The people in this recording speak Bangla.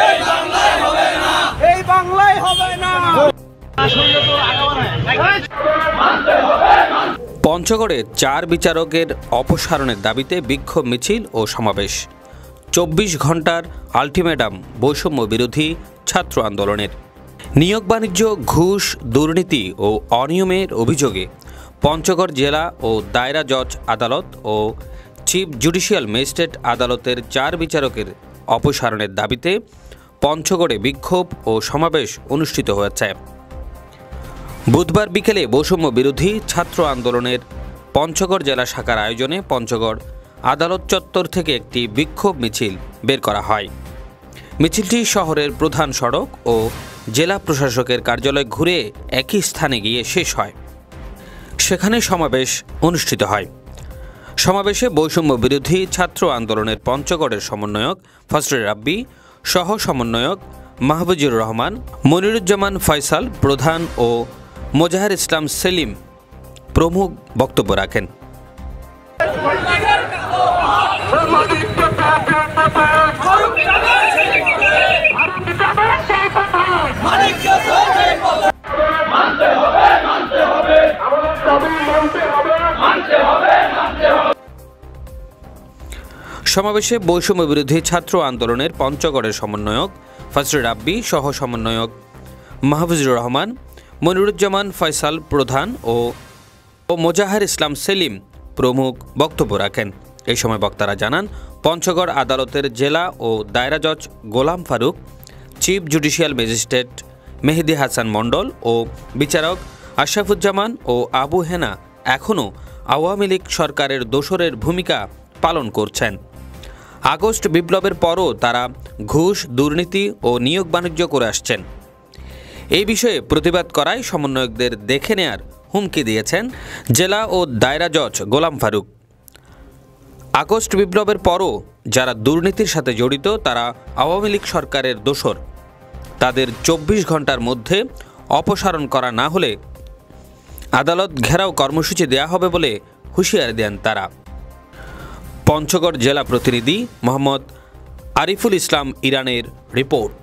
এই বাংলায় হবে না। পঞ্চগড়ে 4 বিচারকের অপসারণের দাবিতে বিক্ষোভ মিছিল ও সমাবেশ। 24 ঘন্টার আলটিমেটাম বৈষম্য বিরোধী ছাত্র আন্দোলনের। নিয়োগ বাণিজ্য, ঘুষ, দুর্নীতি ও অনিয়মের অভিযোগে পঞ্চগড় জেলা ও দায়রা জজ আদালত ও চিফ জুডিশিয়াল ম্যাজিস্ট্রেট আদালতের 4 বিচারকের অপসারণের দাবিতে পঞ্চগড়ে বিক্ষোভ ও সমাবেশ অনুষ্ঠিত হয়েছে। বুধবার বিকেলে বৈষম্য বিরোধী ছাত্র আন্দোলনের পঞ্চগড় জেলা শাখার আয়োজনে পঞ্চগড় আদালত চত্বর থেকে একটি বিক্ষোভ মিছিল বের করা হয়। মিছিলটি শহরের প্রধান সড়ক ও জেলা প্রশাসকের কার্যালয় ঘুরে একই স্থানে গিয়ে শেষ হয়। সেখানে সমাবেশ অনুষ্ঠিত হয়। সমাবেশে বৈষম্য বিরোধী ছাত্র আন্দোলনের পঞ্চগড়ের সমন্বয়ক ফজলে রাব্বি, সহ সমন্বয়ক মাহবুজুর রহমান, মনিরুজ্জামান ফয়সাল প্রধান ও মোজাহার ইসলাম সেলিম প্রমুখ বক্তব্য রাখেন। সমাবেশে বৈষম্য বিরোধী ছাত্র আন্দোলনের পঞ্চগড়ের সমন্বয়ক ফজলে রাব্বি, সহ সমন্বয়ক মাহবুজুর রহমান, মনিরুজ্জামান ফয়সাল প্রধান ও মোজাহার ইসলাম সেলিম প্রমুখ বক্তব্য রাখেন। এই সময় বক্তারা জানান, পঞ্চগড় আদালতের জেলা ও দায়রা জজ Golam Faruk, chief judicial magistrate Mehedi Hasan মণ্ডল ও বিচারক আশরাফুজ্জামান ও আবু হেনা এখনও আওয়ামী লীগ সরকারের দোসরের ভূমিকা পালন করছেন। আগস্ট বিপ্লবের পরও তারা ঘুষ, দুর্নীতি ও নিয়োগ বাণিজ্য করে আসছেন। এই বিষয়ে প্রতিবাদ করায় সমন্বয়কদের দেখে নেয়ার হুমকি দিয়েছেন জেলা ও দায়রা জজ গোলাম ফারুক। আগস্ট বিপ্লবের পরও যারা দুর্নীতির সাথে জড়িত তারা আওয়ামী লীগ সরকারের দোসর। তাদের 24 ঘন্টার মধ্যে অপসারণ করা না হলে আদালত ঘেরাও কর্মসূচি দেয়া হবে বলে হুঁশিয়ারি দেন তারা। পঞ্চগড় জেলা প্রতিনিধি মোহাম্মদ আরিফুল ইসলাম ইরানের রিপোর্ট।